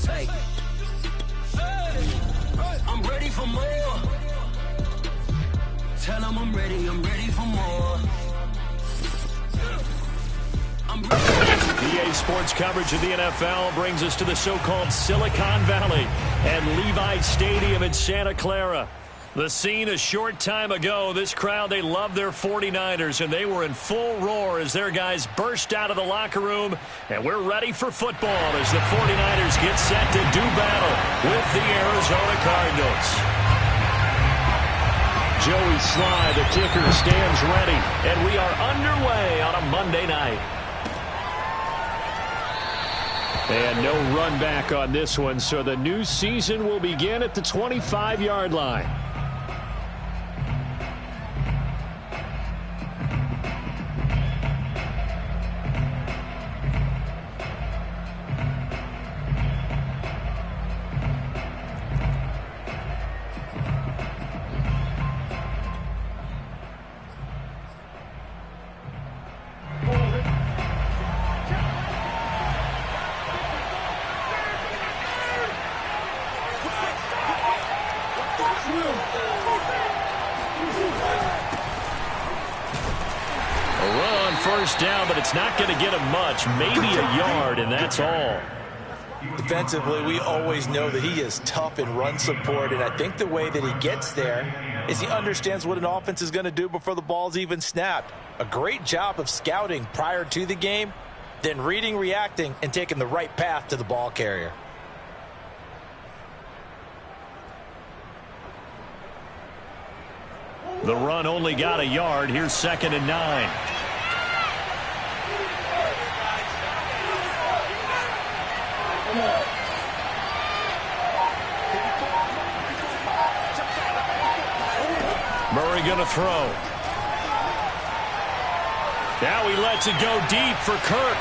Hey. I'm ready for more. Tell them I'm ready for more. EA Sports coverage of the NFL brings us to the so-called Silicon Valley and Levi Stadium in Santa Clara. The scene a short time ago, this crowd, they love their 49ers, and they were in full roar as their guys burst out of the locker room, and we're ready for football as the 49ers get set to do battle with the Arizona Cardinals. Joey Sly, the kicker, stands ready, and we are underway on a Monday night. And no run back on this one, so the new season will begin at the 25-yard line. First down, but it's not going to get him much. Maybe a yard, and that's all. Defensively, we always know that he is tough in run support, and I think the way that he gets there is he understands what an offense is going to do before the ball's even snapped. A great job of scouting prior to the game, then reading, reacting, and taking the right path to the ball carrier. The run only got a yard. Here's 2nd and 9. Murray going to throw. Now he lets it go deep for Kirk.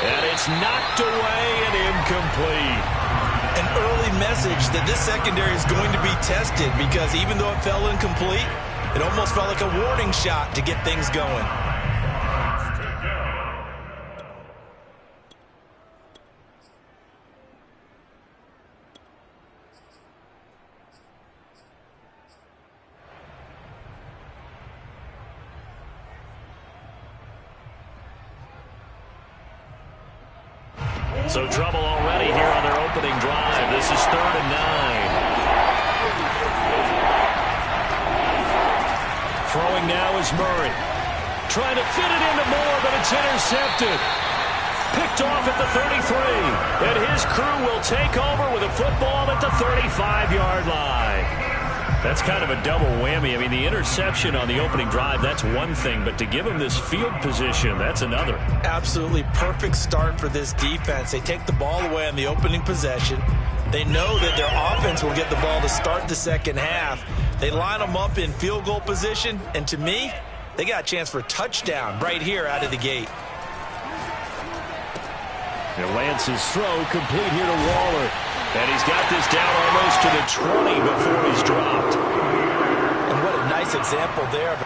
And it's knocked away and incomplete. An early message that this secondary is going to be tested, because even though it fell incomplete, it almost felt like a warning shot to get things going. So trouble already here on their opening drive. This is 3rd and 9. Throwing now is Murray. Trying to fit it into Moore, but it's intercepted. Picked off at the 33. And his crew will take over with a football at the 35-yard line. That's kind of a double whammy. I mean, the interception on the opening drive, that's one thing. But to give him this field position, that's another. Absolutely perfect start for this defense. They take the ball away on the opening possession. They know that their offense will get the ball to start the second half. They line them up in field goal position. And to me, they got a chance for a touchdown right here out of the gate. And Lance's throw complete here to Waller. And he's got this down almost to the 20 before he's dropped. And what a nice example there.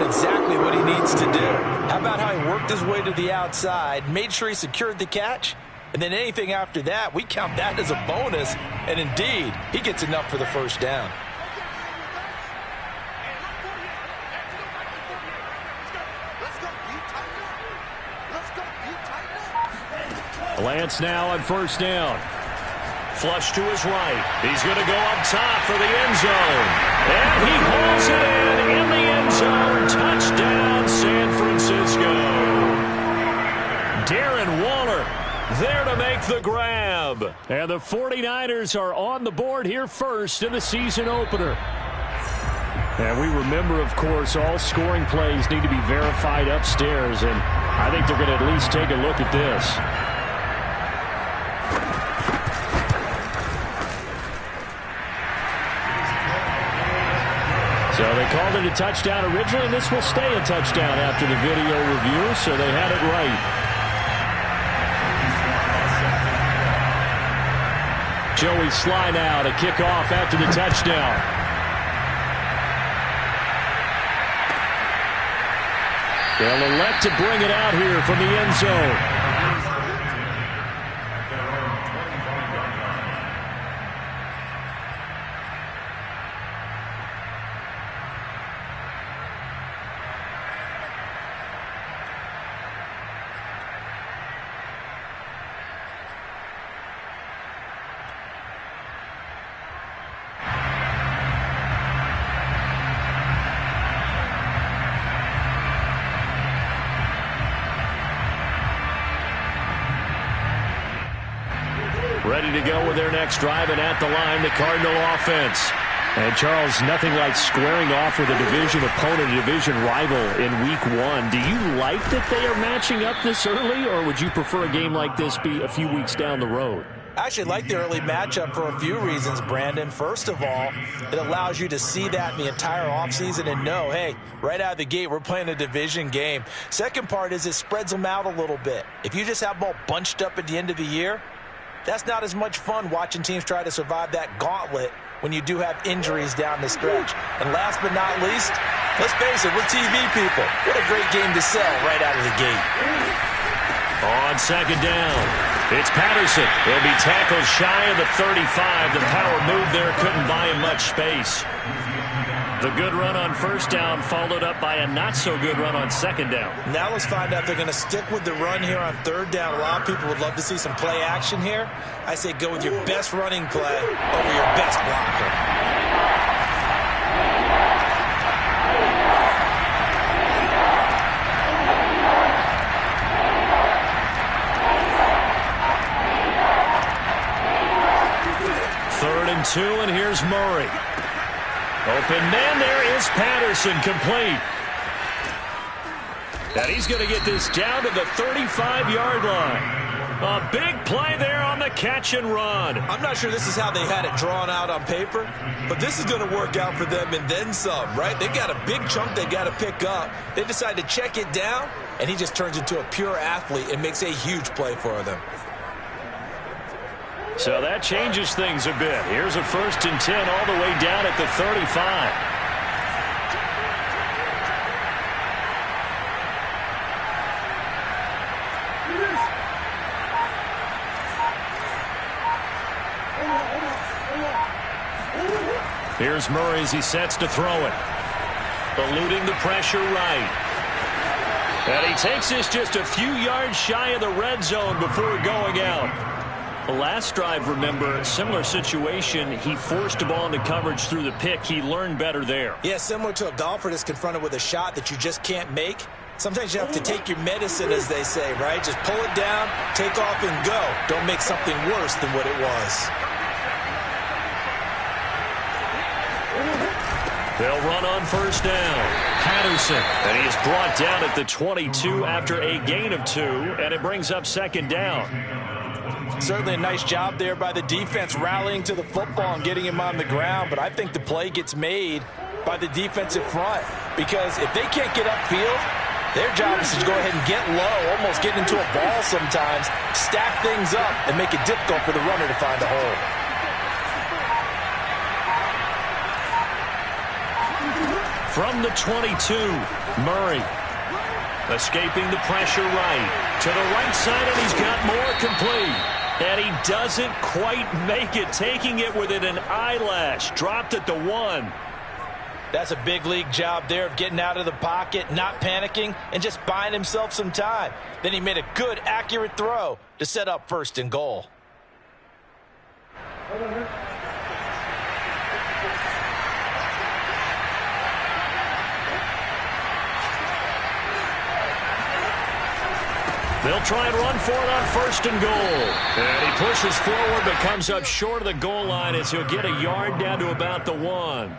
Exactly what he needs to do. How about how he worked his way to the outside, made sure he secured the catch, and then anything after that, we count that as a bonus, and indeed, he gets enough for the first down. Lance now on first down. Flush to his right. He's going to go up top for the end zone. And he hauls it in the end zone. Touchdown, San Francisco. Darren Waller there to make the grab. And the 49ers are on the board here first in the season opener. And we remember, of course, all scoring plays need to be verified upstairs, and I think they're going to at least take a look at this. So they called it a touchdown originally, and this will stay a touchdown after the video review, so they had it right. Joey Sly now to kick off after the touchdown. They'll elect to bring it out here from the end zone. Ready to go with their next drive, and at the line, the Cardinal offense. And, Charles, nothing like squaring off with a division opponent, a division rival in Week 1. Do you like that they are matching up this early, or would you prefer a game like this be a few weeks down the road? I actually like the early matchup for a few reasons, Brandon. First of all, it allows you to see that in the entire offseason and know, hey, right out of the gate, we're playing a division game. Second part is it spreads them out a little bit. If you just have them all bunched up at the end of the year, that's not as much fun watching teams try to survive that gauntlet when you do have injuries down the stretch. And last but not least, let's face it, we're TV people. What a great game to sell right out of the gate. On second down, it's Patterson. He'll be tackled shy of the 35. The power move there couldn't buy him much space. The good run on first down followed up by a not-so-good run on second down. Now let's find out if they're going to stick with the run here on third down. A lot of people would love to see some play action here. I say go with your best running play over your best blocker. Third and 2, and here's Murray. Open man, there is Patterson, complete. And he's going to get this down to the 35-yard line. A big play there on the catch and run. I'm not sure this is how they had it drawn out on paper, but this is going to work out for them and then some, right? They've got a big chunk they got to pick up. They decide to check it down, and he just turns into a pure athlete and makes a huge play for them. So that changes things a bit. Here's a 1st and 10 all the way down at the 35. Here's Murray as he sets to throw it. Eluding the pressure right. And he takes this just a few yards shy of the red zone before going out. The last drive, remember, similar situation. He forced a ball into coverage through the pick. He learned better there. Yeah, similar to a golfer that's confronted with a shot that you just can't make. Sometimes you have to take your medicine, as they say, right? Just pull it down, take off, and go. Don't make something worse than what it was. They'll run on first down. Patterson, and he is brought down at the 22 after a gain of 2, and it brings up second down. Certainly a nice job there by the defense rallying to the football and getting him on the ground, but I think the play gets made by the defensive front because if they can't get upfield, their job is to go ahead and get low, almost get into a ball sometimes, stack things up, and make it difficult for the runner to find a hole. From the 22, Murray escaping the pressure right. To the right side, and he's got more complete. And he doesn't quite make it, taking it within an eyelash. Dropped at the 1. That's a big league job there of getting out of the pocket, not panicking, and just buying himself some time. Then he made a good, accurate throw to set up 1st and goal. They'll try and run for it on 1st and goal. And he pushes forward but comes up short of the goal line as he'll get a yard down to about the 1.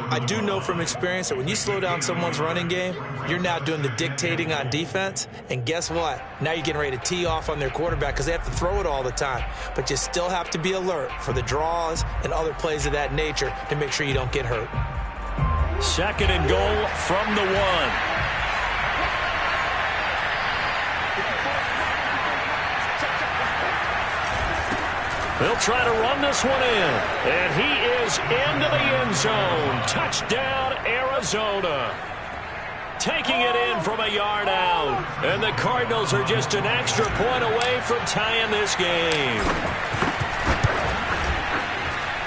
I do know from experience that when you slow down someone's running game, you're now doing the dictating on defense. And guess what? Now you're getting ready to tee off on their quarterback because they have to throw it all the time. But you still have to be alert for the draws and other plays of that nature to make sure you don't get hurt. 2nd and goal from the 1. They'll try to run this one in. And he is into the end zone. Touchdown, Arizona. Taking it in from a yard out. And the Cardinals are just an extra point away from tying this game.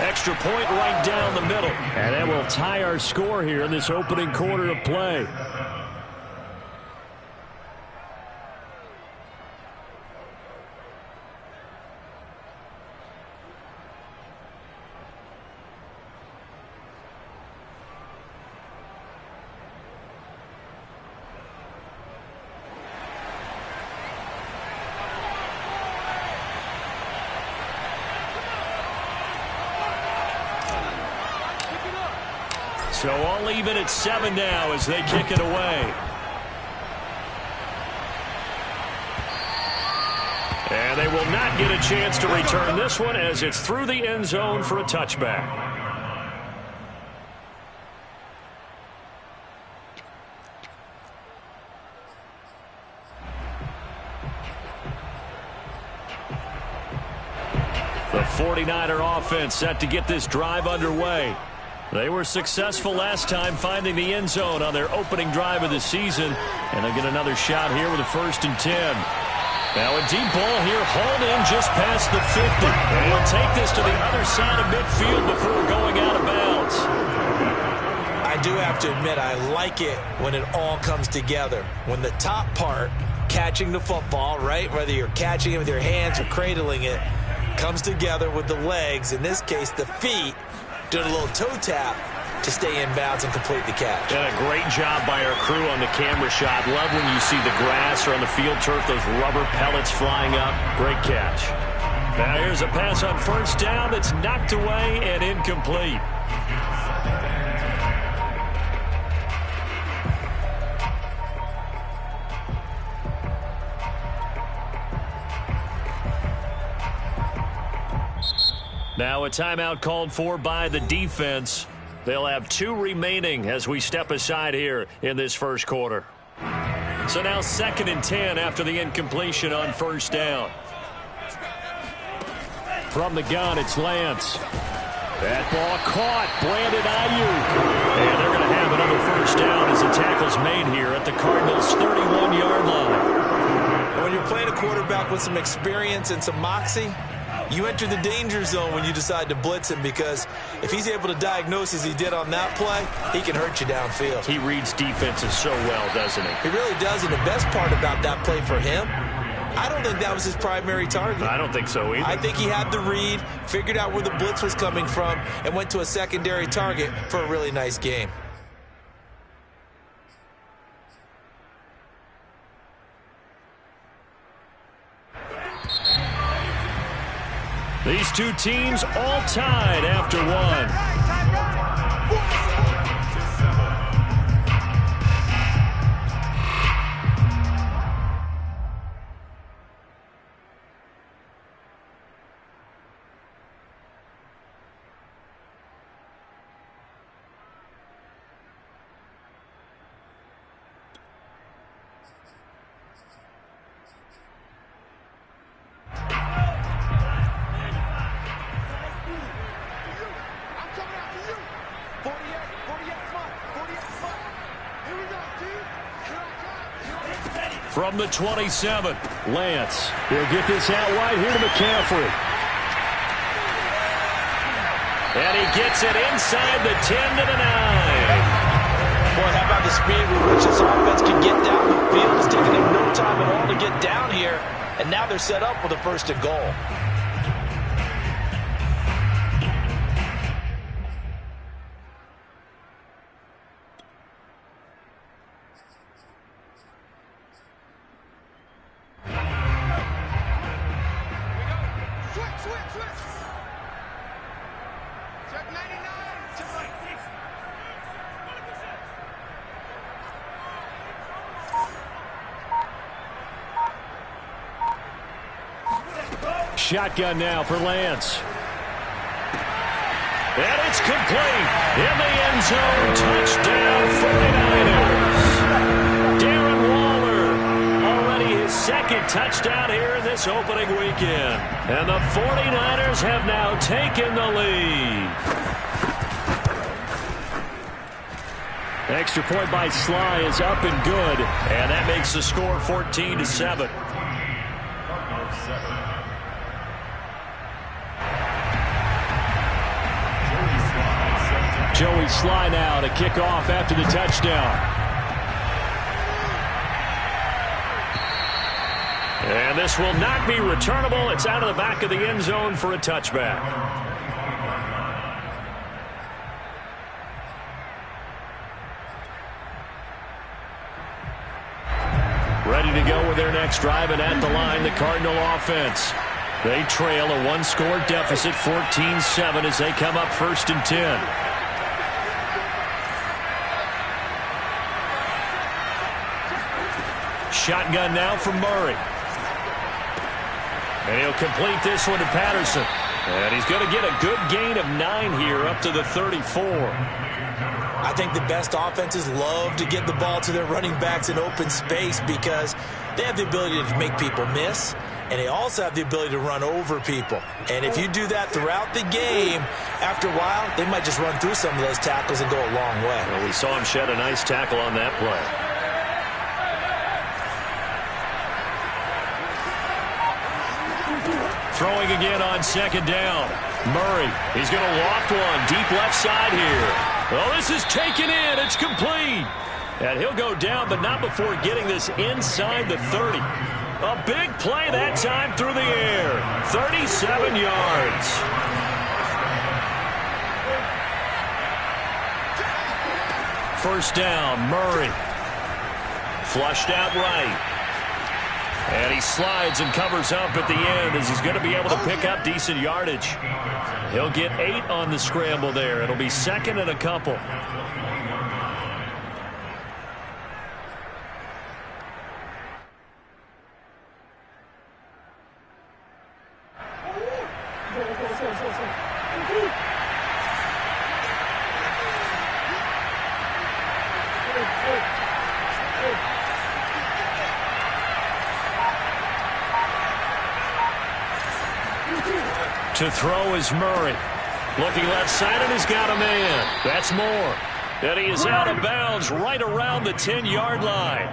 Extra point right down the middle. And that will tie our score here in this opening quarter of play. So all even at 7 now as they kick it away. And they will not get a chance to return this one as it's through the end zone for a touchback. The 49er offense set to get this drive underway. They were successful last time finding the end zone on their opening drive of the season. And they'll get another shot here with a 1st and 10. Now a deep ball here hauled in just past the 50. And he'll take this to the other side of midfield before going out of bounds. I do have to admit I like it when it all comes together. When the top part, catching the football, right, whether you're catching it with your hands or cradling it, comes together with the legs, in this case the feet, doing a little toe tap to stay in bounds and complete the catch. And a great job by our crew on the camera shot. Love when you see the grass or on the field turf, those rubber pellets flying up. Great catch. Now here's a pass on 1st down that's knocked away and incomplete. Now a timeout called for by the defense. They'll have 2 remaining as we step aside here in this first quarter. So now 2nd and 10 after the incompletion on 1st down. From the gun, it's Lance. That ball caught. Brandon Ayuk. And they're going to have another 1st down as the tackle's made here at the Cardinals' 31-yard line. And when you're playing a quarterback with some experience and some moxie, you enter the danger zone when you decide to blitz him, because if he's able to diagnose as he did on that play, he can hurt you downfield. He reads defenses so well, doesn't he? He really does, and the best part about that play for him, I don't think that was his primary target. I don't think so either. I think he had the read, figured out where the blitz was coming from, and went to a secondary target for a really nice game. These two teams all tied after 1. From the 27, Lance. He'll get this out wide here to McCaffrey. And he gets it inside the 10 to the 9. Boy, how about the speed with which this offense can get down the field? It's taking them no time at all to get down here. And now they're set up with a 1st and goal. shotgun now for Lance. And it's complete. In the end zone, touchdown 49ers. Darren Waller, already his second touchdown here in this opening weekend. And the 49ers have now taken the lead. Extra point by Sly is up and good. And that makes the score 14-7. Joey Sly now to kick off after the touchdown. And this will not be returnable. It's out of the back of the end zone for a touchback. Ready to go with their next drive, and at the line, the Cardinal offense. They trail a one-score deficit, 14-7, as they come up 1st and 10. Shotgun now from Murray. And he'll complete this one to Patterson. And he's going to get a good gain of 9 here up to the 34. I think the best offenses love to get the ball to their running backs in open space because they have the ability to make people miss, and they also have the ability to run over people. And if you do that throughout the game, after a while, they might just run through some of those tackles and go a long way. Well, we saw him shed a nice tackle on that play. Throwing again on 2nd down. Murray, he's going to loft one deep left side here. Well, this is taken in. It's complete. And he'll go down, but not before getting this inside the 30. A big play that time through the air. 37 yards. First down, Murray. Flushed out right. And he slides and covers up at the end as he's going to be able to pick up decent yardage. He'll get 8 on the scramble there. It'll be 2nd and a couple. To throw is Murray. Looking left side, and he's got a man. That's Moore. And he is out of bounds right around the 10-yard line.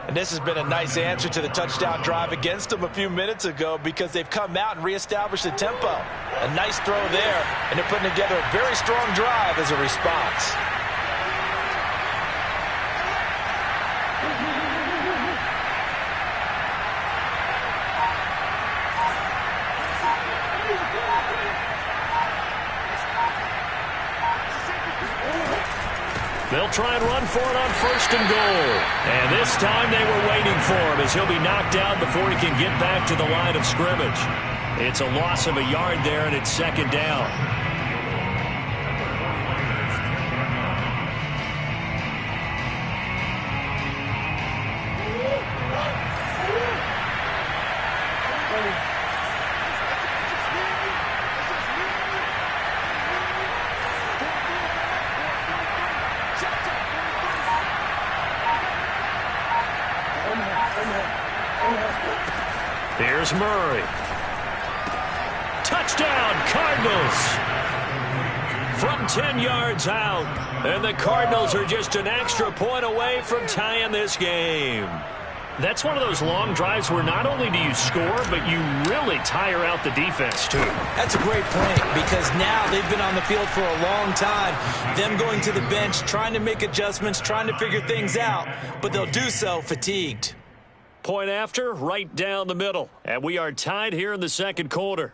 And this has been a nice answer to the touchdown drive against them a few minutes ago because they've come out and reestablished the tempo. A nice throw there, and they're putting together a very strong drive as a response. They'll try and run for it on 1st and goal. And this time they were waiting for him as he'll be knocked down before he can get back to the line of scrimmage. It's a loss of a yard there, and it's 2nd down. Here's Murray. Touchdown, Cardinals. From 10 yards out. And the Cardinals are just an extra point away from tying this game. That's one of those long drives where not only do you score, but you really tire out the defense, too. That's a great point because now they've been on the field for a long time. Them going to the bench, trying to make adjustments, trying to figure things out, but they'll do so fatigued. Point after, right down the middle. And we are tied here in the 2nd quarter.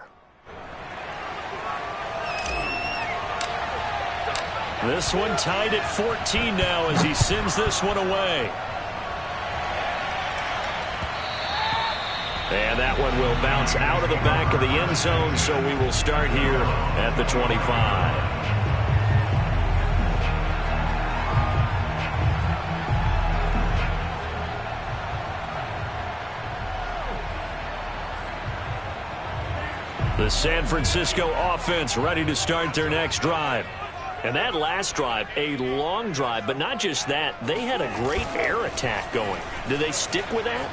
This one tied at 14 now as he sends this one away. And that one will bounce out of the back of the end zone, so we will start here at the 25. The San Francisco offense ready to start their next drive. And that last drive, a long drive, but not just that. They had a great air attack going. Do they stick with that?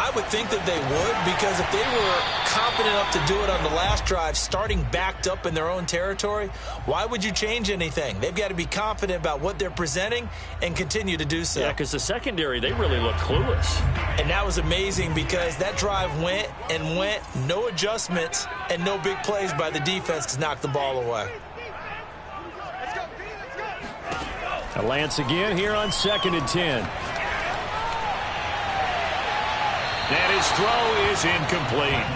I would think that they would, because if they were confident enough to do it on the last drive, starting backed up in their own territory, why would you change anything? They've got to be confident about what they're presenting and continue to do so. Yeah, because the secondary, they really look clueless. And that was amazing because that drive went and went, no adjustments, and no big plays by the defense to knock the ball away. Lance again here on 2nd and 10. And his throw is incomplete.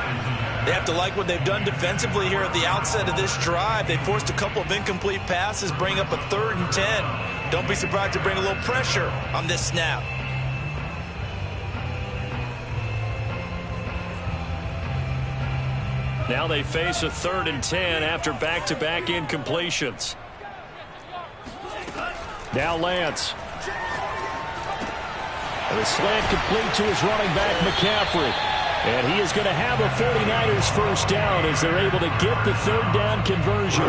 They have to like what they've done defensively here at the outset of this drive. They forced a couple of incomplete passes, bring up a 3rd and 10. Don't be surprised to bring a little pressure on this snap. Now they face a 3rd and 10 after back-to-back incompletions. Now Lance. And the slant complete to his running back, McCaffrey. And he is going to have a 49ers first down as they're able to get the 3rd down conversion.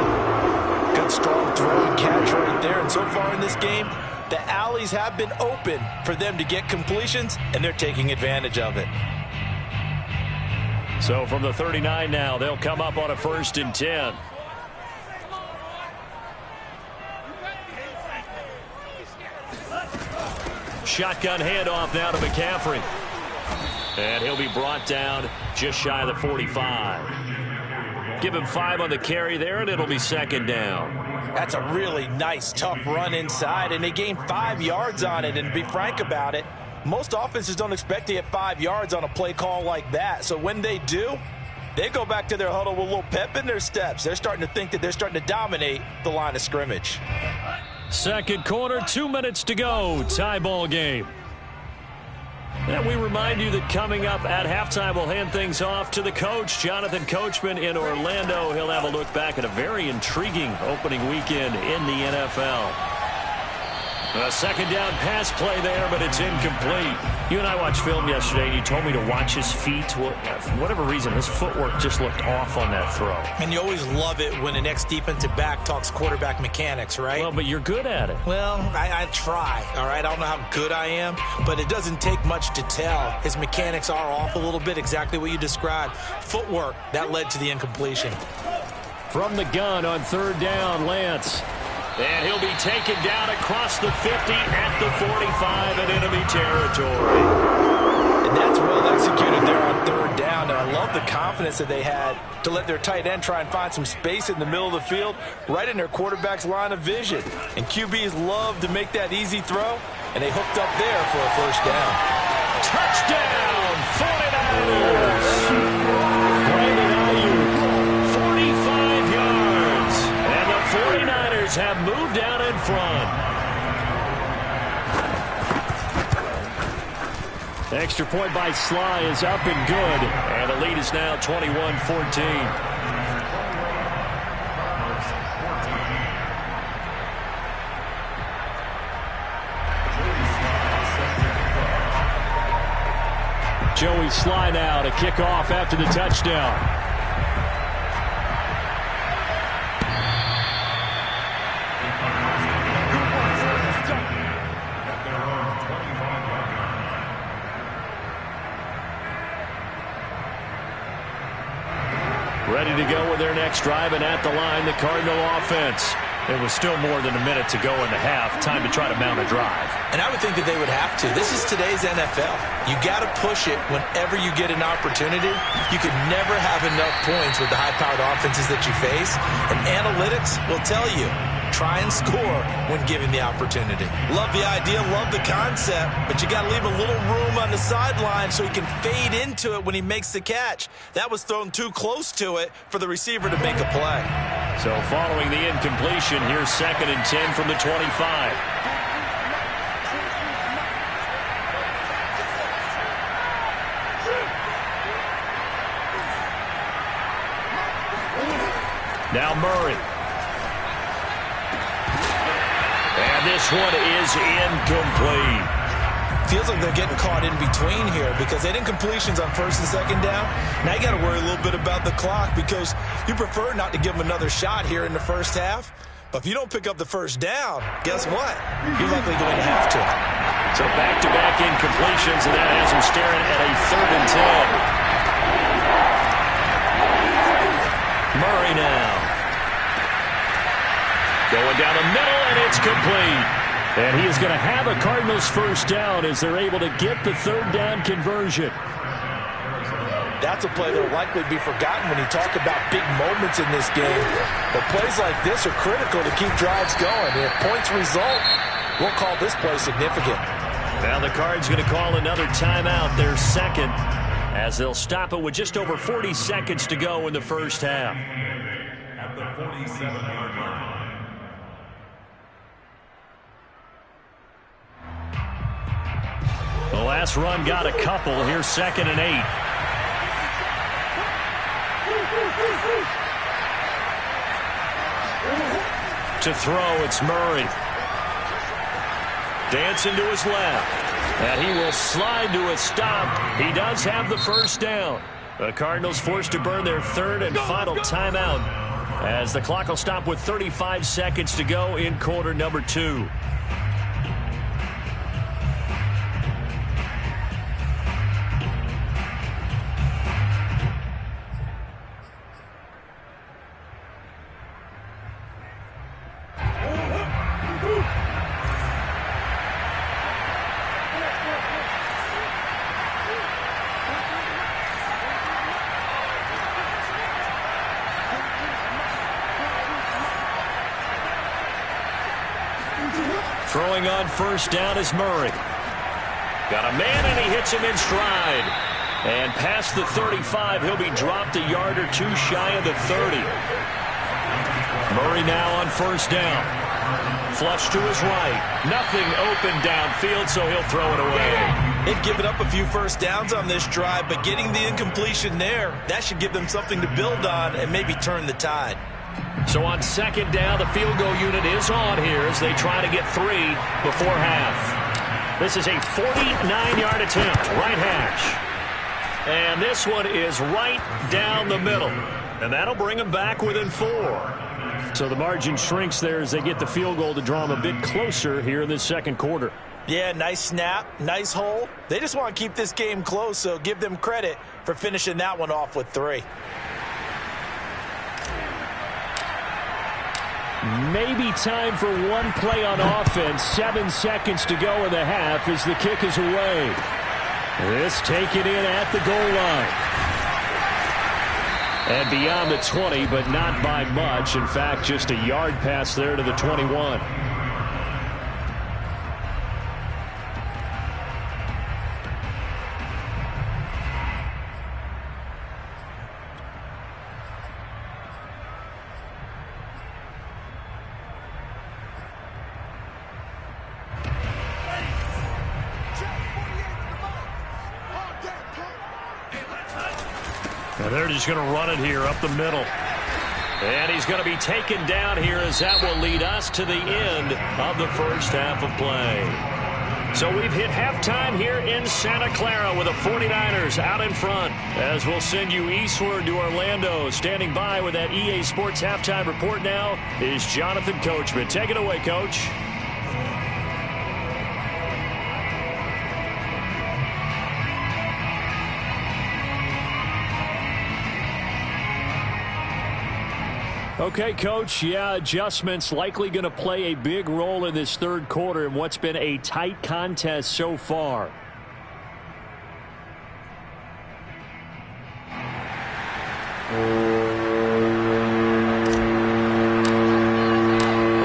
Good strong throw and catch right there. And so far in this game, the alleys have been open for them to get completions, and they're taking advantage of it. So from the 39 now, they'll come up on a 1st and 10. Shotgun handoff now to McCaffrey. And he'll be brought down just shy of the 45. Give him 5 on the carry there, and it'll be 2nd down. That's a really nice, tough run inside, and they gained 5 yards on it. And to be frank about it, most offenses don't expect to get 5 yards on a play call like that. So when they do, they go back to their huddle with a little pep in their steps. They're starting to think that they're starting to dominate the line of scrimmage. Second quarter, 2 minutes to go. Tie ball game. And we remind you that coming up at halftime, we'll hand things off to the coach, Jonathan Coachman in Orlando. He'll have a look back at a very intriguing opening weekend in the NFL. A 2nd down pass play there, but it's incomplete. You and I watched film yesterday, and you told me to watch his feet. For whatever reason, his footwork just looked off on that throw. And you always love it when an ex-defensive back talks quarterback mechanics, right? Well, but you're good at it. Well, I try, all right? I don't know how good I am, but it doesn't take much to tell. His mechanics are off a little bit, exactly what you described. Footwork, that led to the incompletion. From the gun on 3rd down, Lance. And he'll be taken down across the 50 at the 45 in enemy territory. And that's well executed there on 3rd down. And I love the confidence that they had to let their tight end try and find some space in the middle of the field, right in their quarterback's line of vision. And QBs love to make that easy throw, and they hooked up there for a 1st down. Touchdown, 49ers! Brandon Ayuk, 45 yards. And the 49ers have moved out in front. Extra point by Sly is up and good. And the lead is now 21-14. Joey Sly now to kick off after the touchdown. Ready to go with their next drive, and at the line, the Cardinal offense. It was still more than a minute to go in the half. Time to try to mount a drive. And I would think that they would have to. This is today's NFL. You got to push it whenever you get an opportunity. You could never have enough points with the high-powered offenses that you face. And analytics will tell you, try and score when given the opportunity. Love the idea, love the concept, but you got to leave a little room on the sideline so he can fade into it when he makes the catch. That was thrown too close to it for the receiver to make a play. So following the incompletion, here's 2nd and 10 from the 25. Now Murray. And this one is incomplete. feels like they're getting caught in between here because they didn't completions on first and second down. Now you got to worry a little bit about the clock because you prefer not to give them another shot here in the first half. But if you don't pick up the first down, guess what? You're likely going to have to. So back-to-back incompletions, and that has them staring at a 3rd and 10. Murray now. Going down the middle, and it's complete. And he is going to have a Cardinals first down as they're able to get the 3rd down conversion. That's a play that will likely be forgotten when you talk about big moments in this game. But plays like this are critical to keep drives going. If points result, we'll call this play significant. Now the Cards going to call another timeout, their second, as they'll stop it with just over 40 seconds to go in the first half. At the 47-yard line. The last run got a couple. Here's 2nd and 8. To throw, it's Murray. Dancing to his left. And he will slide to a stop. He does have the first down. The Cardinals forced to burn their 3rd and final timeout as the clock will stop with 35 seconds to go in quarter number 2. Throwing on first down is Murray. Got a man, and he hits him in stride. And past the 35, he'll be dropped a yard or two shy of the 30. Murray now on first down. Flush to his right. Nothing open downfield, so he'll throw it away. They've given up a few first downs on this drive, but getting the incompletion there, that should give them something to build on and maybe turn the tide. So on second down, the field goal unit is on here as they try to get 3 before half. This is a 49-yard attempt, right hash. And this one is right down the middle. And that'll bring them back within 4. So the margin shrinks there as they get the field goal to draw them a bit closer here in this second quarter. Yeah, nice snap, nice hole. They just want to keep this game close, so give them credit for finishing that one off with 3. Maybe time for one play on offense. 7 seconds to go in the half as the kick is away. This taken in at the goal line. And beyond the 20, but not by much. In fact, just a yard pass there to the 21. They're just going to run it here up the middle. And he's going to be taken down here as that will lead us to the end of the first half of play. So we've hit halftime here in Santa Clara with the 49ers out in front. As we'll send you eastward to Orlando. Standing by with that EA Sports halftime report now is Jonathan Coachman. Take it away, Coach. Okay, Coach, yeah, adjustments likely going to play a big role in this third quarter in what's been a tight contest so far.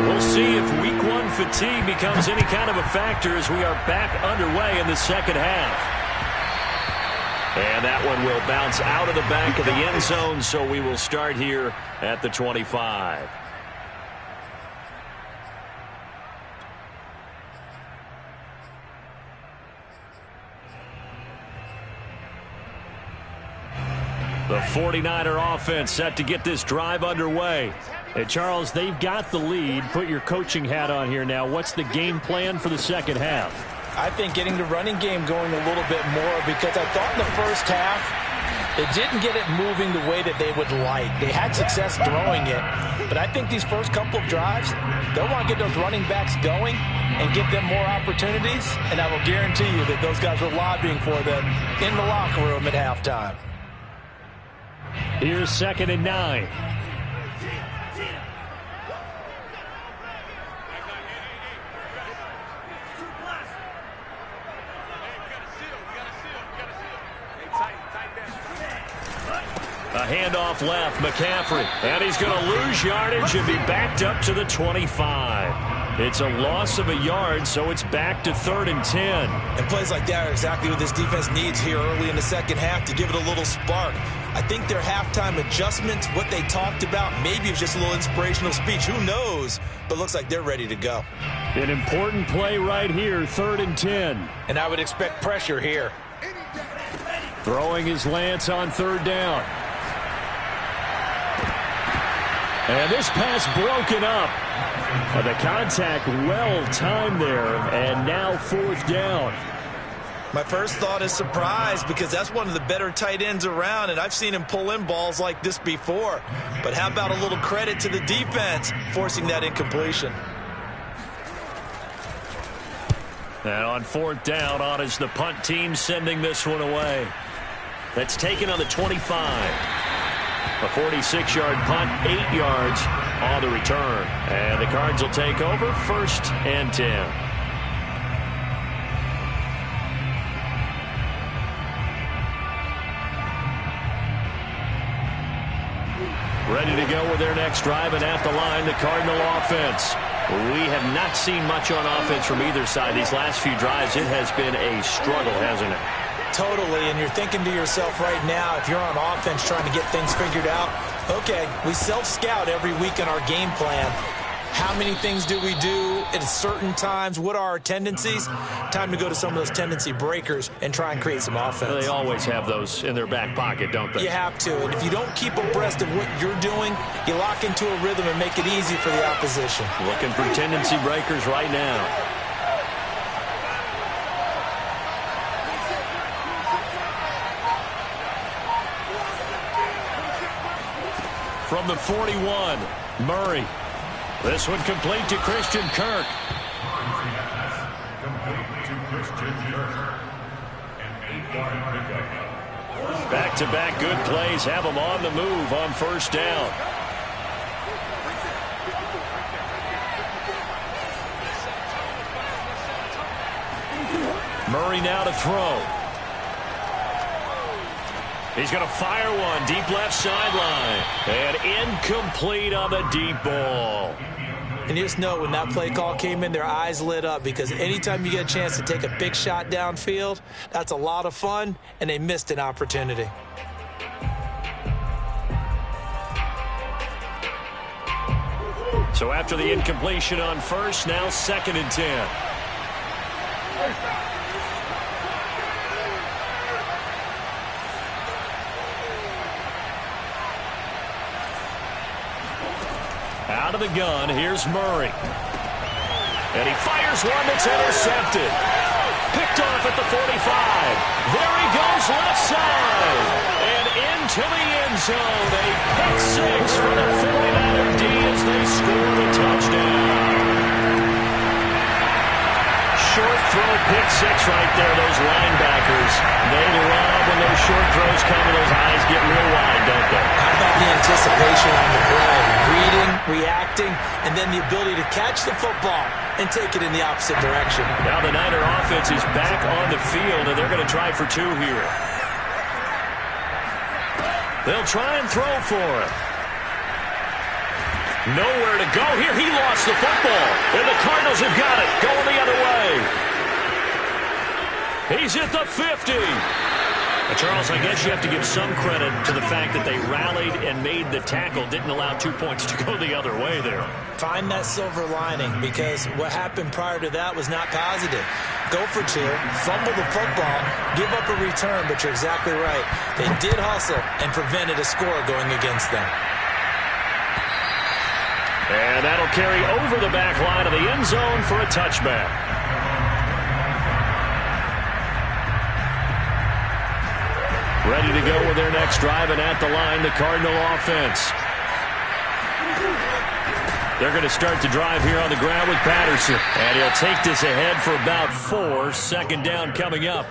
We'll see if week one fatigue becomes any kind of a factor as we are back underway in the second half. And that one will bounce out of the back of the end zone, so we will start here at the 25. The 49er offense set to get this drive underway. And Charles, they've got the lead. Put your coaching hat on here now. What's the game plan for the second half? I think getting the running game going a little bit more, because I thought in the first half they didn't get it moving the way that they would like. They had success throwing it, but I think these first couple of drives, they'll want to get those running backs going and give them more opportunities, and I will guarantee you that those guys were lobbying for them in the locker room at halftime. Here's 2nd and 9. A handoff left, McCaffrey, and he's going to lose yardage and be backed up to the 25. It's a loss of a yard, so it's back to 3rd and 10. And plays like that are exactly what this defense needs here early in the second half to give it a little spark. I think their halftime adjustments, what they talked about, maybe it's just a little inspirational speech. Who knows? But looks like they're ready to go. An important play right here, 3rd and 10. And I would expect pressure here. Throwing is Lance on 3rd down. And this pass broken up. The contact well timed there, and now 4th down. My first thought is surprise, because that's one of the better tight ends around, and I've seen him pull in balls like this before. But how about a little credit to the defense forcing that incompletion? And on 4th down, on is the punt team sending this one away. That's taken on the 25. A 46-yard punt, 8 yards on the return. And the Cards will take over 1st and 10. Ready to go with their next drive, and at the line, the Cardinal offense. We have not seen much on offense from either side. These last few drives, it has been a struggle, hasn't it? Totally, and you're thinking to yourself right now, if you're on offense trying to get things figured out, okay, we self-scout every week in our game plan. How many things do we do at certain times? What are our tendencies? Time to go to some of those tendency breakers and try and create some offense. They always have those in their back pocket, don't they? You have to, and if you don't keep abreast of what you're doing, you lock into a rhythm and make it easy for the opposition. Looking for tendency breakers right now. From the 41, Murray. This one complete to Christian Kirk. Complete to Christian Kirk. An 8-yard pickup. Back-to-back good plays have them on the move on 1st down. Murray now to throw. He's going to fire one deep left sideline. And incomplete on the deep ball. And you just know when that play call came in, their eyes lit up, because anytime you get a chance to take a big shot downfield, that's a lot of fun, and they missed an opportunity. So after the incompletion on 1st, now 2nd and 10. Out of the gun, here's Murray. And he fires one that's intercepted. Picked off at the 45. There he goes left side. And into the end zone. A pick 6 for the 49er D as they score the touchdown. Short throw, pick 6 right there. Those linebackers, they love when those short throws come and those eyes get real wide, don't they? How about the anticipation on the play? Reading, reacting, and then the ability to catch the football and take it in the opposite direction. Now the Niner offense is back on the field, and they're going to try for 2 here. They'll try and throw for it. Nowhere to go here. He lost the football, and the Cardinals have got it. Going the other way. He's at the 50. Charles, I guess you have to give some credit to the fact that they rallied and made the tackle, didn't allow 2 points to go the other way there. Find that silver lining, because what happened prior to that was not positive. Go for 2, fumble the football, give up a return, but you're exactly right. They did hustle and prevented a score going against them. And that'll carry over the back line of the end zone for a touchback. Ready to go with their next drive, and at the line, the Cardinal offense. They're going to start the drive here on the ground with Patterson. And he'll take this ahead for about 4. Second down coming up.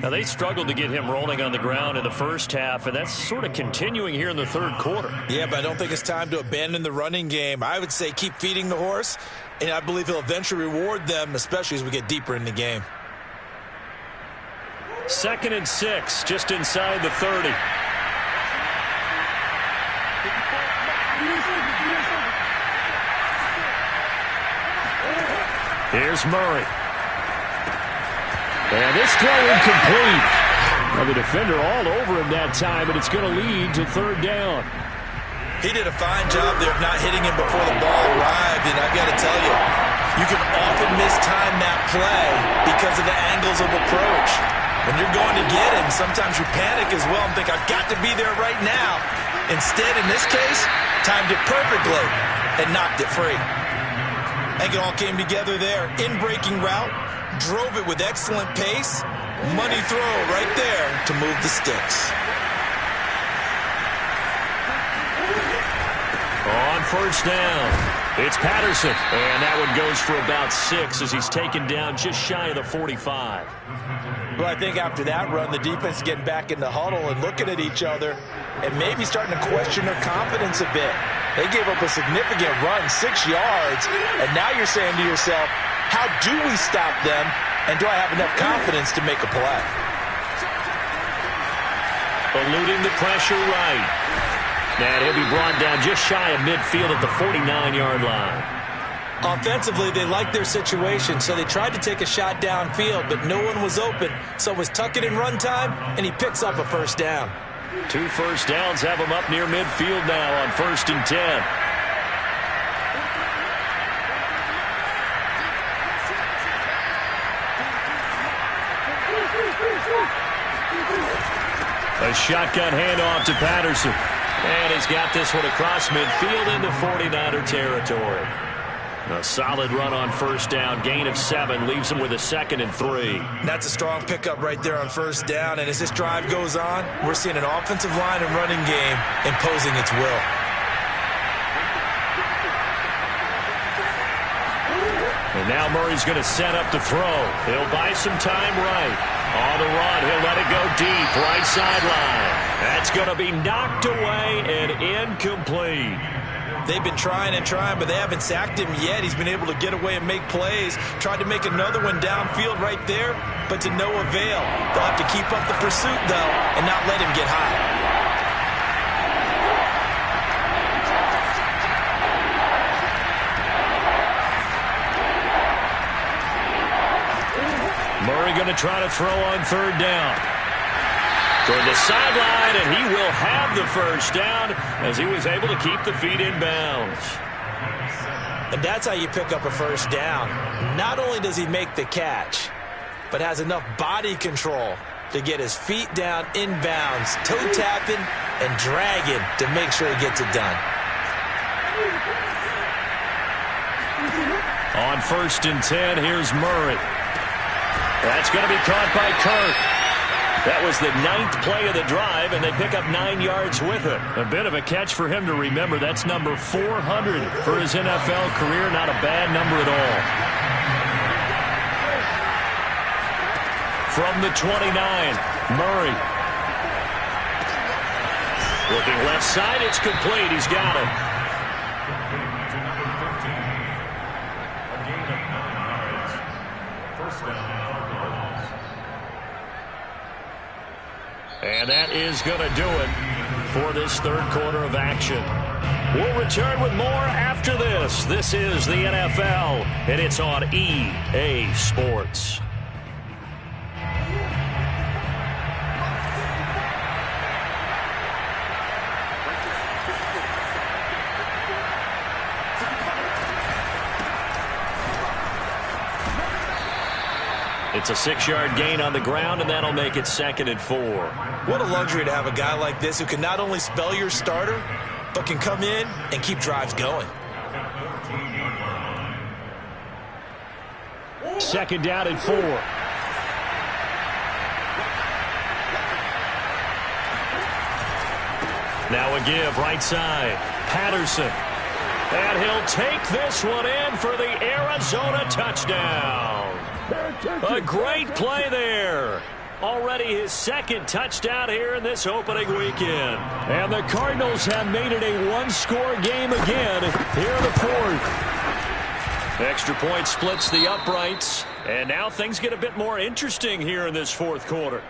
Now, they struggled to get him rolling on the ground in the first half, and that's sort of continuing here in the third quarter. Yeah, but I don't think it's time to abandon the running game. I would say keep feeding the horse, and I believe he'll eventually reward them, especially as we get deeper in the game. 2nd and 6, just inside the 30. Here's Murray. And this throw incomplete. Now the defender all over him that time, and it's going to lead to 3rd down. He did a fine job there of not hitting him before the ball arrived, and I've got to tell you, you can often mistime that play because of the angles of approach. When you're going to get him, sometimes you panic as well and think, I've got to be there right now. Instead, in this case, timed it perfectly and knocked it free. I think it all came together there. In-breaking route, drove it with excellent pace. Money throw right there to move the sticks. On 1st down, it's Patterson. And that one goes for about 6 as he's taken down just shy of the 45. Well, I think after that run, the defense is getting back in the huddle and looking at each other and maybe starting to question their confidence a bit. They gave up a significant run, 6 yards, and now you're saying to yourself, how do we stop them, and do I have enough confidence to make a play? Eluding the pressure right. And he'll be brought down just shy of midfield at the 49-yard line. Offensively, they liked their situation, so they tried to take a shot downfield, but no one was open. So it was tuck it in run time, and he picks up a 1st down. 2 first downs have him up near midfield now on 1st and 10. A shotgun handoff to Patterson. And he's got this one across midfield into 49er territory. A solid run on 1st down. Gain of 7 leaves him with a 2nd and 3. That's a strong pickup right there on 1st down. And as this drive goes on, we're seeing an offensive line and running game imposing its will. And now Murray's going to set up to throw. He'll buy some time right. On the run, he'll let it go deep. Right sideline. That's going to be knocked away and incomplete. They've been trying and trying, but they haven't sacked him yet. He's been able to get away and make plays. Tried to make another one downfield right there, but to no avail. They'll have to keep up the pursuit, though, and not let him get high. Murray going to try to throw on 3rd down. Toward the sideline, and he will have the 1st down as he was able to keep the feet in bounds. And that's how you pick up a 1st down. Not only does he make the catch, but has enough body control to get his feet down in bounds, toe tapping and dragging to make sure he gets it done. On 1st and 10, here's Murray. That's going to be caught by Kirk. That was the 9th play of the drive, and they pick up 9 yards with it. A bit of a catch for him to remember. That's number 400 for his NFL career. Not a bad number at all. From the 29, Murray. Looking left side, it's complete. He's got it. And that is going to do it for this 3rd quarter of action. We'll return with more after this. This is the NFL, and it's on EA Sports. It's a 6-yard gain on the ground, and that'll make it 2nd and 4. What a luxury to have a guy like this who can not only spell your starter, but can come in and keep drives going. 2nd down and 4. Now a give right side. Patterson. And he'll take this one in for the Arizona touchdown. A great play there. Already his second touchdown here in this opening weekend. And the Cardinals have made it a one-score game again here in the fourth. Extra point splits the uprights. And now things get a bit more interesting here in this fourth quarter.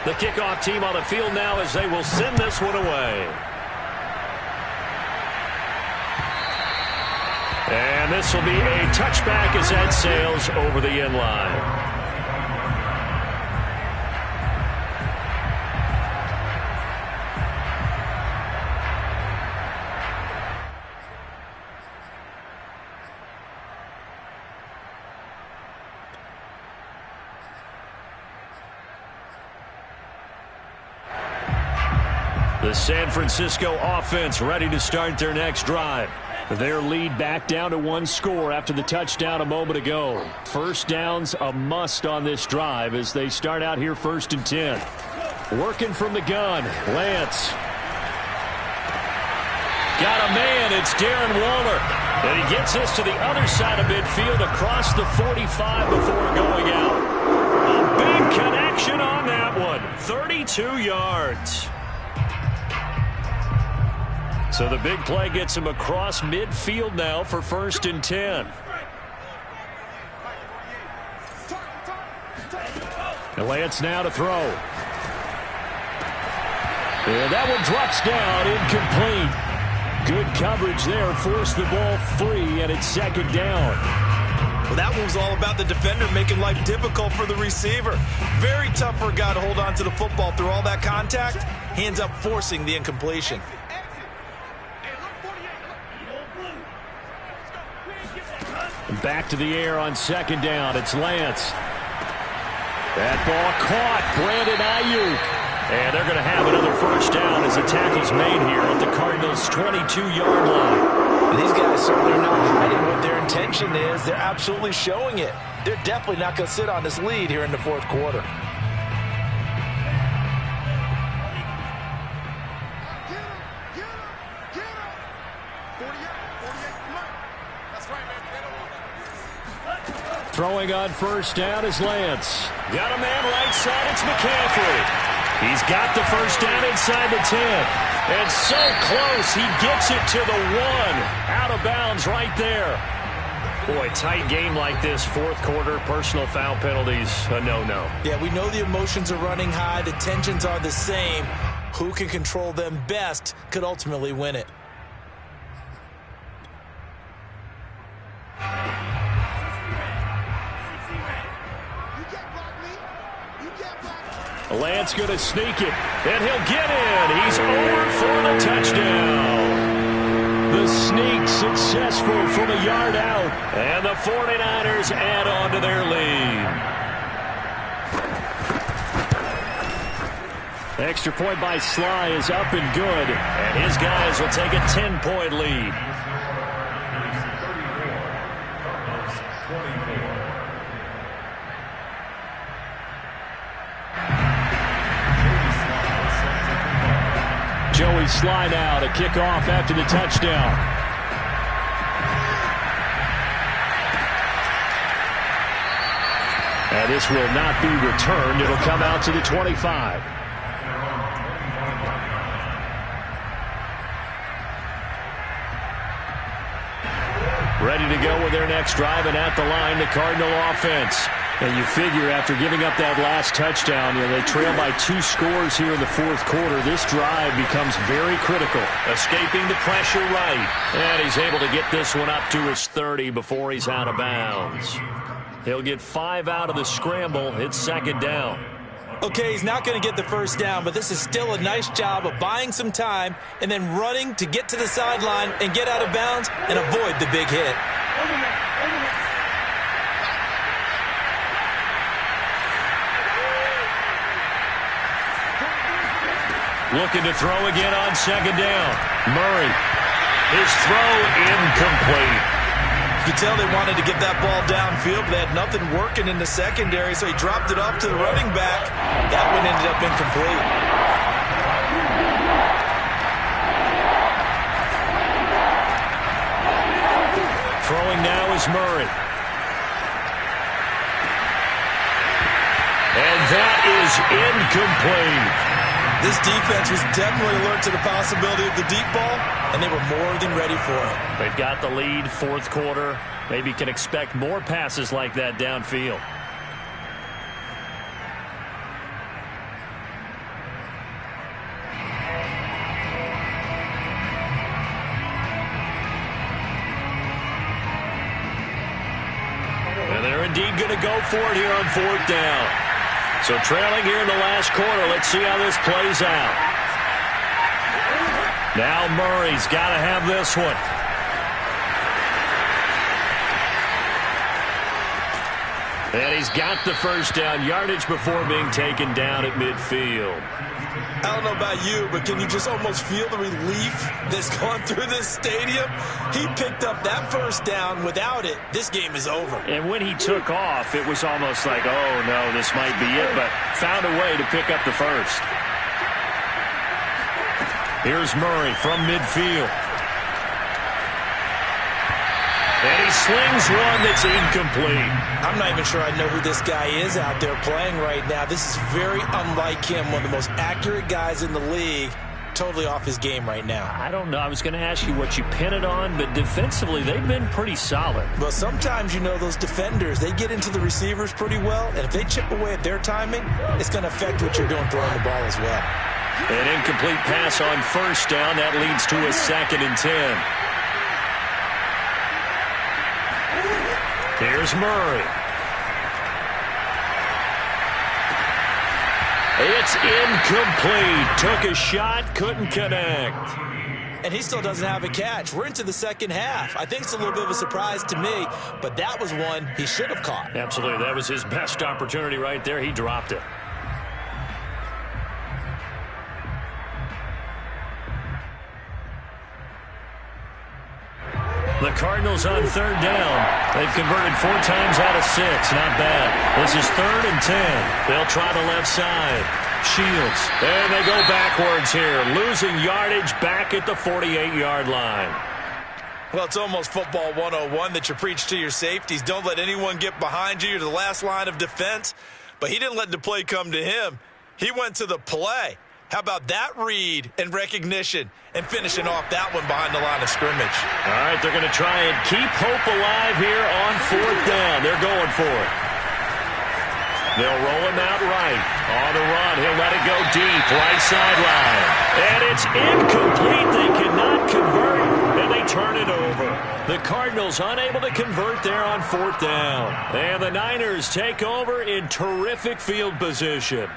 The kickoff team on the field now as they will send this one away. And this will be a touchback as that sails over the end line. The San Francisco offense ready to start their next drive. Their lead back down to one score after the touchdown a moment ago. First down's a must on this drive as they start out here 1st and 10. Working from the gun, Lance. Got a man, it's Darren Waller. And he gets this to the other side of midfield across the 45 before going out. A big connection on that one, 32 yards. So the big play gets him across midfield now for 1st and 10. And Lance now to throw. And that one drops down, incomplete. Good coverage there, forced the ball free, and it's 2nd down. Well, that one was all about the defender making life difficult for the receiver. Very tough for a guy to hold on to the football through all that contact. He ends up forcing the incompletion. Back to the air on 2nd down. It's Lance. That ball caught. Brandon Ayuk. And they're going to have another 1st down as the tackle's made here at the Cardinals' 22-yard line. These guys certainly are not hiding what their intention is. They're absolutely showing it. They're definitely not going to sit on this lead here in the 4th quarter. Throwing on 1st down is Lance. Got a man right side, it's McCaffrey. He's got the 1st down inside the 10. And so close, he gets it to the 1. Out of bounds right there. Boy, tight game like this, 4th quarter, personal foul penalties, a no-no. Yeah, we know the emotions are running high, the tensions are the same. Who can control them best could ultimately win it. Lance going to sneak it, and he'll get in. He's over for the touchdown. The sneak successful from a yard out, and the 49ers add on to their lead. Extra point by Sly is up and good, and his guys will take a 10-point lead. Joey Sly now to kick off after the touchdown. And this will not be returned. It'll come out to the 25. Ready to go with their next drive, and at the line, the Cardinal offense. And you figure after giving up that last touchdown, they trail by 2 scores here in the 4th quarter. This drive becomes very critical. Escaping the pressure right. And he's able to get this one up to his 30 before he's out of bounds. He'll get 5 out of the scramble. It's 2nd down. Okay, he's not going to get the 1st down, but this is still a nice job of buying some time and then running to get to the sideline and get out of bounds and avoid the big hit. looking to throw again on second down. Murray. His throw incomplete. You could tell they wanted to get that ball downfield, but they had nothing working in the secondary, so he dropped it off to the running back. That one ended up incomplete. Throwing now is Murray. And that is incomplete. This defense was definitely alert to the possibility of the deep ball, and they were more than ready for it. They've got the lead, fourth quarter. Maybe can expect more passes like that downfield. And they're indeed going to go for it here on fourth down. So trailing here in the last quarter. Let's see how this plays out. Now Murray's got to have this one. And he's got the first down, yardage before being taken down at midfield. I don't know about you, but can you just almost feel the relief that's gone through this stadium? He picked up that first down. Without it, this game is over. And when he took off, it was almost like, oh, no, this might be it, but found a way to pick up the first. Here's Murray from midfield. And he slings one that's incomplete. I'm not even sure I know who this guy is out there playing right now. This is very unlike him, one of the most accurate guys in the league. Totally off his game right now. I don't know. I was going to ask you what you pin it on, but defensively, they've been pretty solid. Well, sometimes, you know, those defenders, they get into the receivers pretty well, and if they chip away at their timing, it's going to affect what you're doing throwing the ball as well. An incomplete pass on first down. That leads to a 2nd and 10. Here's Murray. It's incomplete. Took a shot, couldn't connect. And he still doesn't have a catch. We're into the second half. I think it's a little bit of a surprise to me, but that was one he should have caught. Absolutely. That was his best opportunity right there. He dropped it. The Cardinals on third down. They've converted 4 times out of 6. Not bad. This is 3rd and 10. They'll try the left side. Shields. And they go backwards here. Losing yardage back at the 48-yard line. Well, it's almost football 101 that you preach to your safeties. Don't let anyone get behind you. You're the last line of defense. But he didn't let the play come to him. He went to the play. How about that read and recognition and finishing off that one behind the line of scrimmage? All right, they're going to try and keep hope alive here on 4th down. They're going for it. They'll roll him out right. On the run, he'll let it go deep, right sideline. And it's incomplete. They cannot convert, and they turn it over. The Cardinals unable to convert there on 4th down. And the Niners take over in terrific field position.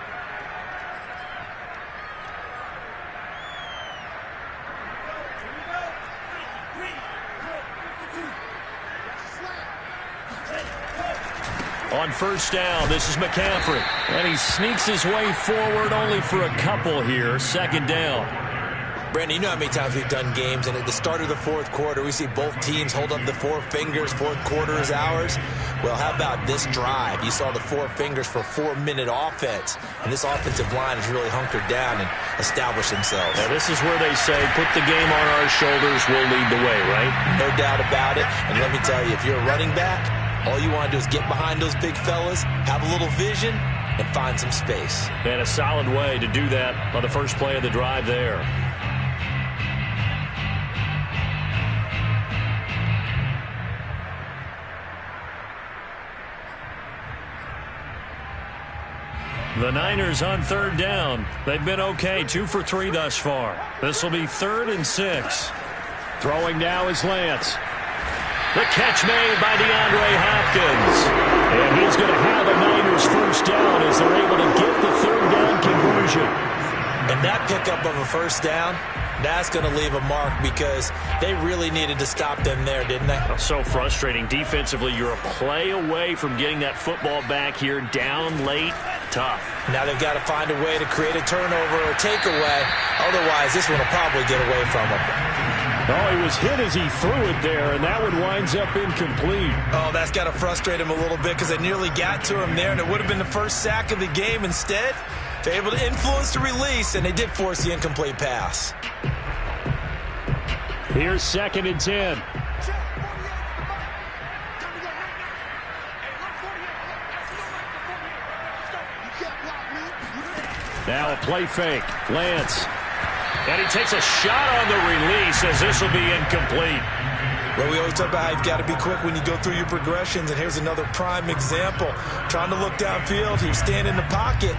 On first down, this is McCaffrey. And he sneaks his way forward only for a couple here. 2nd down. Brandon, you know how many times we've done games, and at the start of the 4th quarter, we see both teams hold up the 4 fingers, 4th quarter is ours. Well, how about this drive? You saw the 4 fingers for 4-minute offense, and this offensive line has really hunkered down and established themselves. Now, this is where they say, put the game on our shoulders, we'll lead the way, right? No doubt about it, and let me tell you, if you're a running back, all you want to do is get behind those big fellas, have a little vision, and find some space. And a solid way to do that on the first play of the drive there. The Niners on 3rd down. They've been okay, 2 for 3 thus far. This will be 3rd and 6. Throwing now is Lance. The catch made by DeAndre Hopkins. And he's going to have the Niners first down as they're able to get the 3rd down conversion. And that pickup of a first down, that's going to leave a mark because they really needed to stop them there, didn't they? So frustrating. Defensively, you're a play away from getting that football back here down late. Tough. Now they've got to find a way to create a turnover or takeaway. Otherwise, this one will probably get away from them. Oh, he was hit as he threw it there, and that one winds up incomplete. Oh, that's got to frustrate him a little bit because they nearly got to him there, and it would have been the first sack of the game. Instead, they're able to influence the release, and they did force the incomplete pass. Here's 2nd and 10. Now a play fake. Lance. And he takes a shot on the release as this will be incomplete. Well, we always talk about how you've got to be quick when you go through your progressions, and here's another prime example. Trying to look downfield, he was standing in the pocket,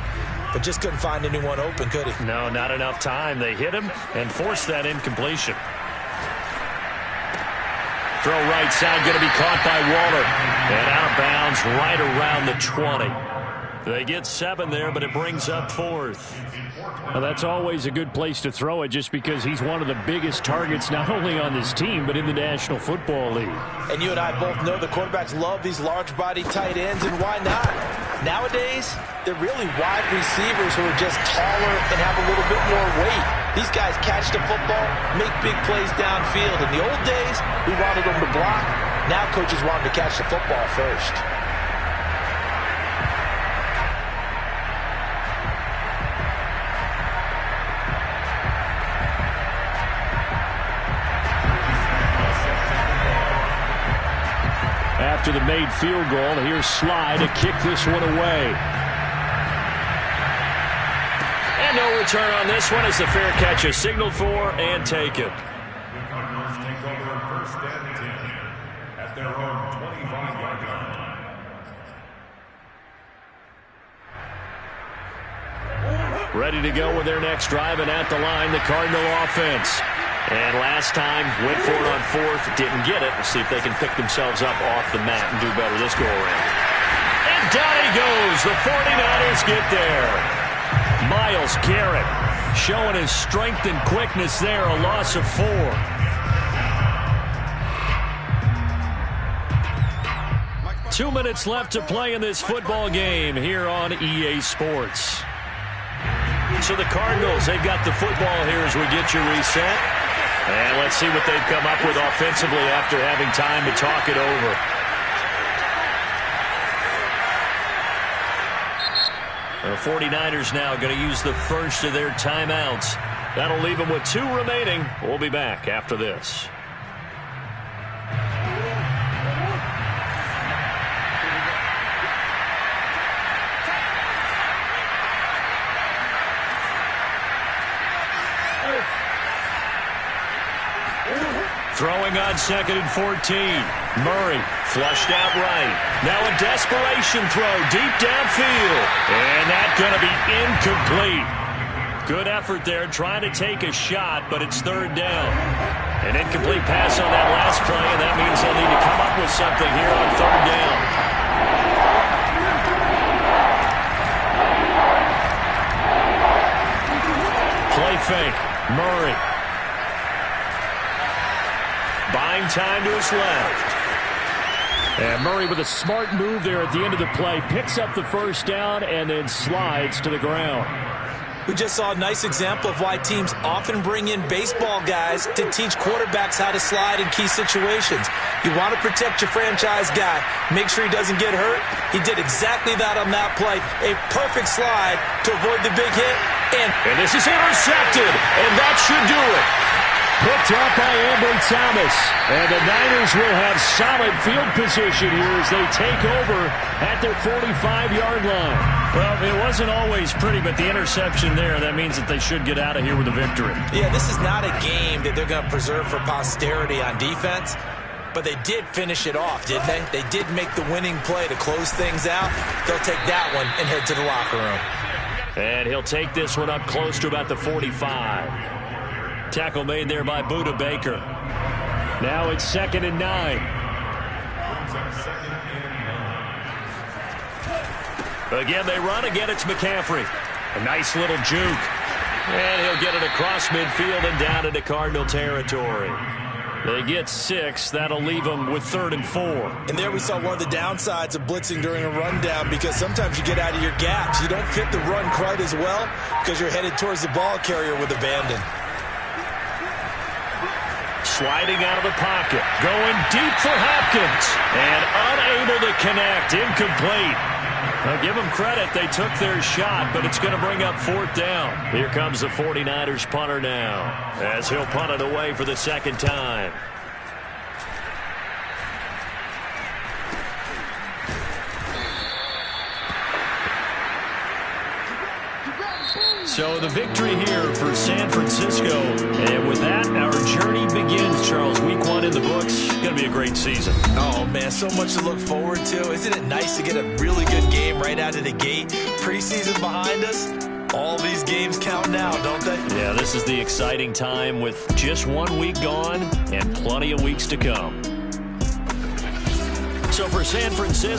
but just couldn't find anyone open, could he? No, not enough time. They hit him and forced that incompletion. Throw right side, going to be caught by Waller. And out of bounds right around the 20. They get 7 there, but it brings up 4th. Now, that's always a good place to throw it just because he's one of the biggest targets not only on this team but in the National Football League. And you and I both know the quarterbacks love these large-body tight ends, and why not? Nowadays, they're really wide receivers who are just taller and have a little bit more weight. These guys catch the football, make big plays downfield. In the old days, we wanted them to block. Now coaches want them to catch the football first. After the made field goal, here's Sly to kick this one away. And no return on this one as the fair catch is signaled for and taken. The Cardinals take over 1st and 10 at their own 25-yard line. Ready to go with their next drive, and at the line, the Cardinal offense. And last time, went for it on 4th, didn't get it. We'll see if they can pick themselves up off the mat and do better this go-around. And down he goes. The 49ers get there. Myles Garrett showing his strength and quickness there, a loss of 4. Two minutes left to play in this football game here on EA Sports. So the Cardinals, they've got the football here as we get you reset. And let's see what they've come up with offensively after having time to talk it over. The 49ers now going to use the first of their timeouts. That'll leave them with 2 remaining. We'll be back after this. Throwing on 2nd and 14. Murray flushed out right. Now a desperation throw deep downfield. And that's going to be incomplete. Good effort there trying to take a shot, but it's 3rd down. An incomplete pass on that last play, and that means they'll need to come up with something here on 3rd down. Play fake. Murray. Buying time to his left. And Murray with a smart move there at the end of the play. Picks up the 1st down and then slides to the ground. We just saw a nice example of why teams often bring in baseball guys to teach quarterbacks how to slide in key situations. You want to protect your franchise guy. Make sure he doesn't get hurt. He did exactly that on that play. A perfect slide to avoid the big hit. And this is intercepted. And that should do it. Picked up by Ambry Thomas. And the Niners will have solid field position here as they take over at their 45-yard line. Well, it wasn't always pretty, but the interception there, that means that they should get out of here with a victory. Yeah, this is not a game that they're going to preserve for posterity on defense, but they did finish it off, didn't they? They did make the winning play to close things out. They'll take that one and head to the locker room. And he'll take this one up close to about the 45. Tackle made there by Budda Baker. Now it's 2nd and 9. Again, they run. Again, it's McCaffrey. A nice little juke. And he'll get it across midfield and down into Cardinal territory. They get 6. That'll leave them with 3rd and 4. And there we saw one of the downsides of blitzing during a rundown, because sometimes you get out of your gaps. You don't fit the run quite as well because you're headed towards the ball carrier with abandon. Sliding out of the pocket. Going deep for Hopkins. And unable to connect. Incomplete. Now give them credit. They took their shot, but it's going to bring up 4th down. Here comes the 49ers punter now, as he'll punt it away for the 2nd time. So the victory here for San Francisco. And with that, our journey begins, Charles. Week 1 in the books. Going to be a great season. Oh, man, so much to look forward to. Isn't it nice to get a really good game right out of the gate? Preseason behind us. All these games count now, don't they? Yeah, this is the exciting time with just 1 week gone and plenty of weeks to come. So for San Francisco,